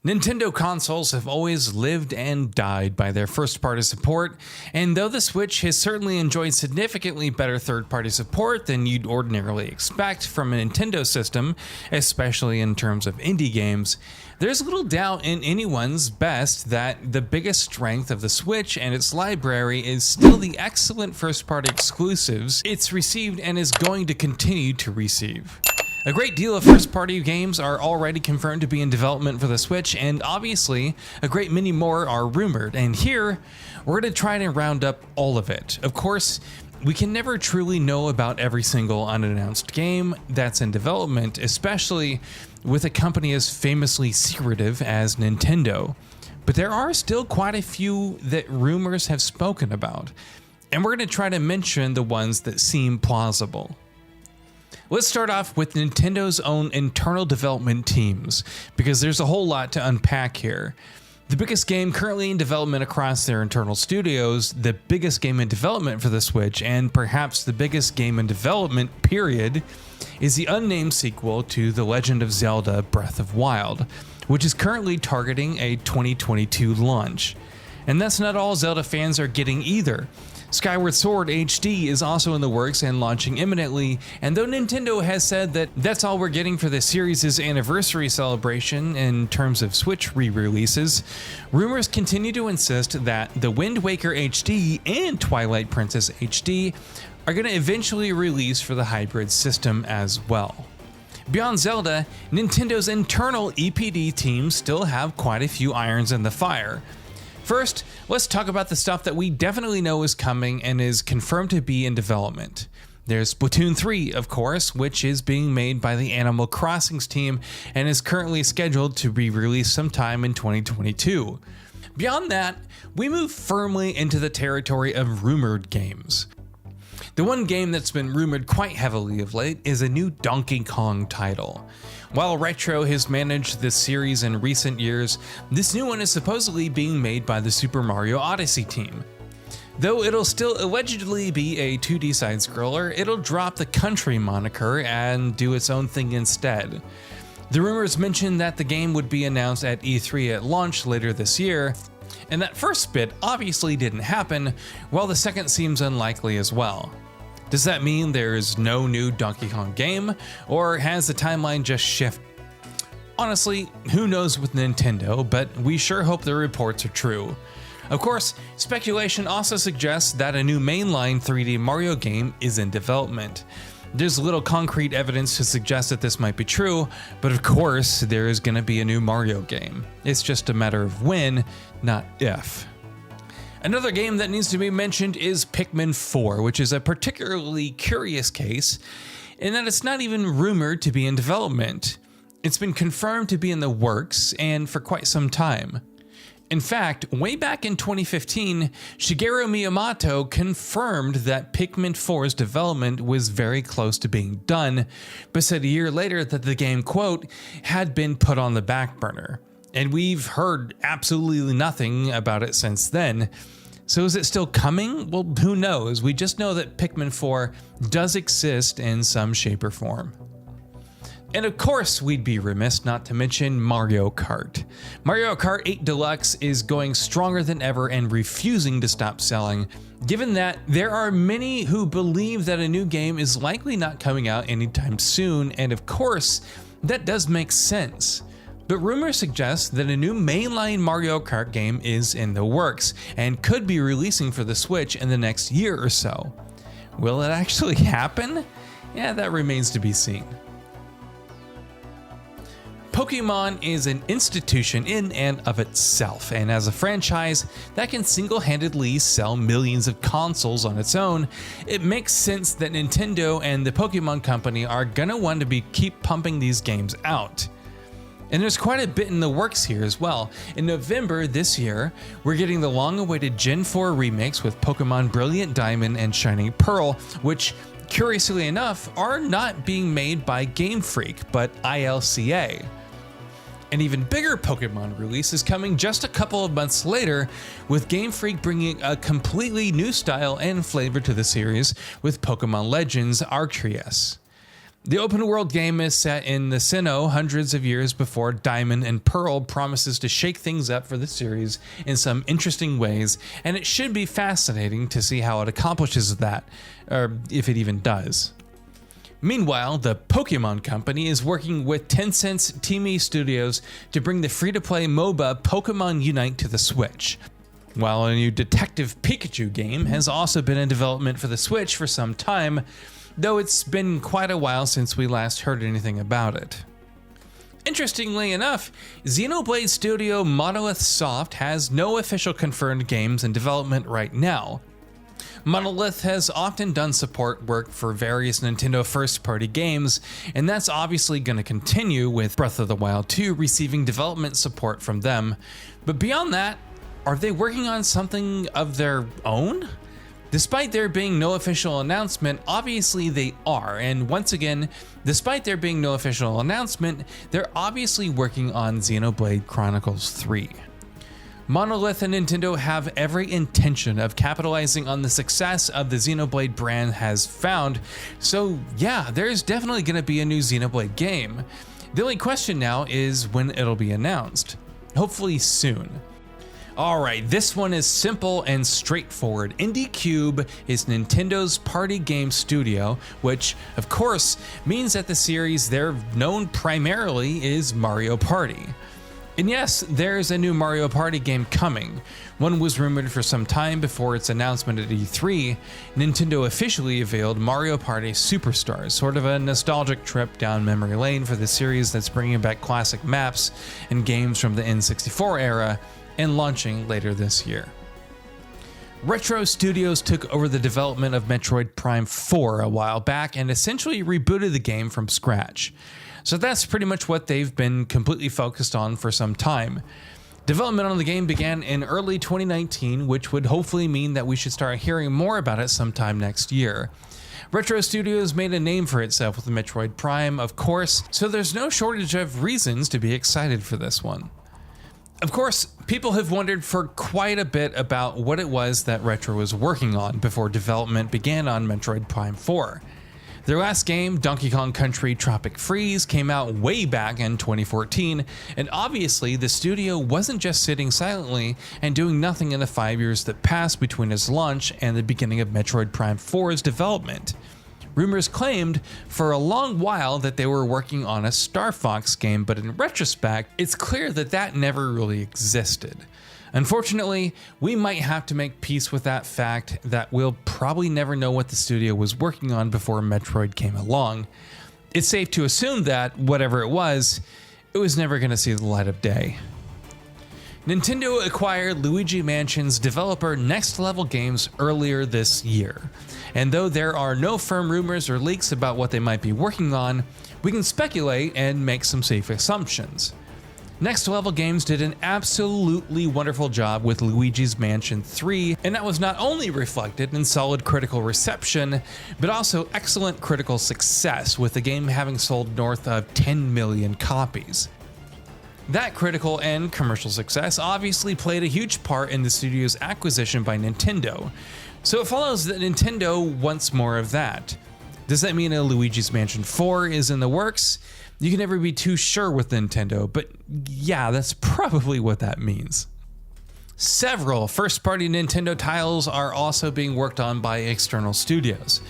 Nintendo consoles have always lived and died by their first-party support, and though the Switch has certainly enjoyed significantly better third-party support than you'd ordinarily expect from a Nintendo system, especially in terms of indie games, there's little doubt in anyone's best that the biggest strength of the Switch and its library is still the excellent first-party exclusives it's received and is going to continue to receive. A great deal of first-party games are already confirmed to be in development for the Switch, and obviously, a great many more are rumored, and here, we're going to try to round up all of it. Of course, we can never truly know about every single unannounced game that's in development, especially with a company as famously secretive as Nintendo. But there are still quite a few that rumors have spoken about, and we're going to try to mention the ones that seem plausible. Let's start off with Nintendo's own internal development teams, because there's a whole lot to unpack here. The biggest game currently in development across their internal studios, the biggest game in development for the Switch, and perhaps the biggest game in development, period, is the unnamed sequel to The Legend of Zelda Breath of Wild, which is currently targeting a 2022 launch. And that's not all Zelda fans are getting either. Skyward Sword HD is also in the works and launching imminently, and though Nintendo has said that that's all we're getting for the series' anniversary celebration in terms of Switch re-releases, rumors continue to insist that the Wind Waker HD and Twilight Princess HD are going to eventually release for the hybrid system as well. Beyond Zelda, Nintendo's internal EPD teams still have quite a few irons in the fire. First, let's talk about the stuff that we definitely know is coming and is confirmed to be in development. There's Splatoon 3, of course, which is being made by the Animal Crossings team and is currently scheduled to be released sometime in 2022. Beyond that, we move firmly into the territory of rumored games. The one game that's been rumored quite heavily of late is a new Donkey Kong title. While Retro has managed this series in recent years, this new one is supposedly being made by the Super Mario Odyssey team. Though it'll still allegedly be a 2D side-scroller, it'll drop the country moniker and do its own thing instead. The rumors mentioned that the game would be announced at E3 at launch later this year, and that first bit obviously didn't happen, while the second seems unlikely as well. Does that mean there's no new Donkey Kong game, or has the timeline just shifted? Honestly, who knows with Nintendo, but we sure hope the reports are true. Of course, speculation also suggests that a new mainline 3D Mario game is in development. There's little concrete evidence to suggest that this might be true, but of course there is going to be a new Mario game. It's just a matter of when, not if. Another game that needs to be mentioned is Pikmin 4, which is a particularly curious case in that it's not even rumored to be in development. It's been confirmed to be in the works and for quite some time. In fact, way back in 2015, Shigeru Miyamoto confirmed that Pikmin 4's development was very close to being done, but said a year later that the game, quote, had been put on the back burner. And we've heard absolutely nothing about it since then. So is it still coming? Well, who knows? We just know that Pikmin 4 does exist in some shape or form. And of course, we'd be remiss not to mention Mario Kart. Mario Kart 8 Deluxe is going stronger than ever and refusing to stop selling, given that there are many who believe that a new game is likely not coming out anytime soon, and of course, that does make sense. But rumors suggest that a new mainline Mario Kart game is in the works and could be releasing for the Switch in the next year or so. Will it actually happen? Yeah, that remains to be seen. Pokemon is an institution in and of itself, and as a franchise that can single-handedly sell millions of consoles on its own, it makes sense that Nintendo and the Pokemon Company are gonna want to keep pumping these games out. And there's quite a bit in the works here as well. In November this year, we're getting the long-awaited Gen 4 remakes with Pokemon Brilliant Diamond and Shining Pearl, which, curiously enough, are not being made by Game Freak, but ILCA. An even bigger Pokemon release is coming just a couple of months later, with Game Freak bringing a completely new style and flavor to the series with Pokemon Legends Arceus. The open world game is set in the Sinnoh hundreds of years before Diamond and Pearl promises to shake things up for the series in some interesting ways, and it should be fascinating to see how it accomplishes that, or if it even does. Meanwhile, the Pokemon Company is working with Tencent's Timi Studios to bring the free-to-play MOBA Pokemon Unite to the Switch, while a new Detective Pikachu game has also been in development for the Switch for some time, though it's been quite a while since we last heard anything about it. Interestingly enough, Xenoblade studio Monolith Soft has no official confirmed games in development right now. Monolith has often done support work for various Nintendo first-party games, and that's obviously going to continue with Breath of the Wild 2 receiving development support from them. But beyond that, are they working on something of their own? Despite there being no official announcement, obviously they are, and once again, despite there being no official announcement, they're obviously working on Xenoblade Chronicles 3. Monolith and Nintendo have every intention of capitalizing on the success of the Xenoblade brand has found, so yeah, there's definitely going to be a new Xenoblade game. The only question now is when it'll be announced. Hopefully soon. Alright, this one is simple and straightforward. IndieCube is Nintendo's party game studio, which, of course, means that the series they're known primarily is Mario Party. And yes, there's a new Mario Party game coming. One was rumored for some time before its announcement at E3. Nintendo officially unveiled Mario Party Superstars, sort of a nostalgic trip down memory lane for the series that's bringing back classic maps and games from the N64 era, and launching later this year. Retro Studios took over the development of Metroid Prime 4 a while back and essentially rebooted the game from scratch. So that's pretty much what they've been completely focused on for some time. Development on the game began in early 2019, which would hopefully mean that we should start hearing more about it sometime next year. Retro Studios made a name for itself with Metroid Prime, of course, so there's no shortage of reasons to be excited for this one. Of course, people have wondered for quite a bit about what it was that Retro was working on before development began on Metroid Prime 4. Their last game, Donkey Kong Country Tropic Freeze, came out way back in 2014, and obviously the studio wasn't just sitting silently and doing nothing in the 5 years that passed between its launch and the beginning of Metroid Prime 4's development. Rumors claimed for a long while that they were working on a Star Fox game, but in retrospect, it's clear that that never really existed. Unfortunately, we might have to make peace with that fact that we'll probably never know what the studio was working on before Metroid came along. It's safe to assume that, whatever it was never going to see the light of day. Nintendo acquired Luigi Mansion's developer Next Level Games earlier this year. And though there are no firm rumors or leaks about what they might be working on, we can speculate and make some safe assumptions. Next Level Games did an absolutely wonderful job with Luigi's Mansion 3, and that was not only reflected in solid critical reception, but also excellent critical success, with the game having sold north of 10 million copies. That critical and commercial success obviously played a huge part in the studio's acquisition by Nintendo, so it follows that Nintendo wants more of that. Does that mean a Luigi's Mansion 4 is in the works? You can never be too sure with Nintendo, but yeah, that's probably what that means. Several first-party Nintendo titles are also being worked on by external studios.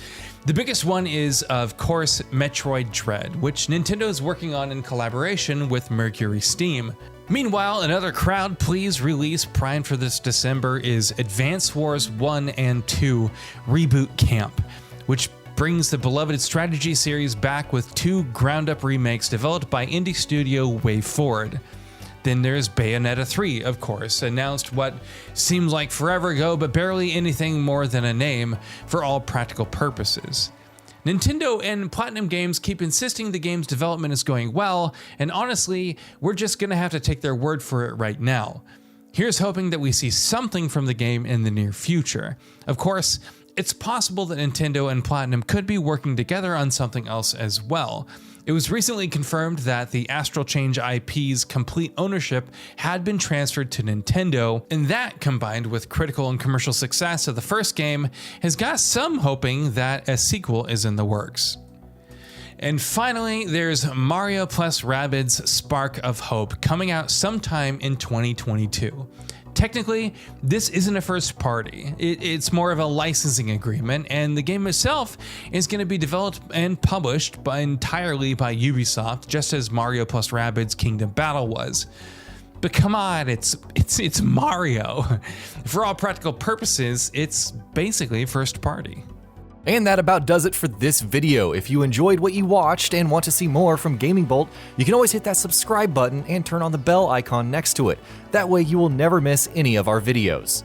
The biggest one is, of course, Metroid Dread, which Nintendo is working on in collaboration with Mercury Steam. Meanwhile, another crowd-pleased release primed for this December is Advance Wars 1 and 2 Reboot Camp, which brings the beloved strategy series back with two ground-up remakes developed by indie studio Way Forward. Then there's Bayonetta 3, of course, announced what seems like forever ago, but barely anything more than a name for all practical purposes. Nintendo and Platinum Games keep insisting the game's development is going well, and honestly, we're just gonna have to take their word for it right now. Here's hoping that we see something from the game in the near future. Of course, it's possible that Nintendo and Platinum could be working together on something else as well. It was recently confirmed that the Astral Change IP's complete ownership had been transferred to Nintendo, and that, combined with critical and commercial success of the first game, has got some hoping that a sequel is in the works. And finally, there's Mario plus Rabbids Spark of Hope coming out sometime in 2022. Technically, this isn't a first party. It's more of a licensing agreement, and the game itself is going to be developed and published entirely by Ubisoft, just as Mario plus Rabbids Kingdom Battle was. But come on, it's Mario. For all practical purposes, it's basically first party. And that about does it for this video. If you enjoyed what you watched and want to see more from Gaming Bolt, you can always hit that subscribe button and turn on the bell icon next to it. That way you will never miss any of our videos.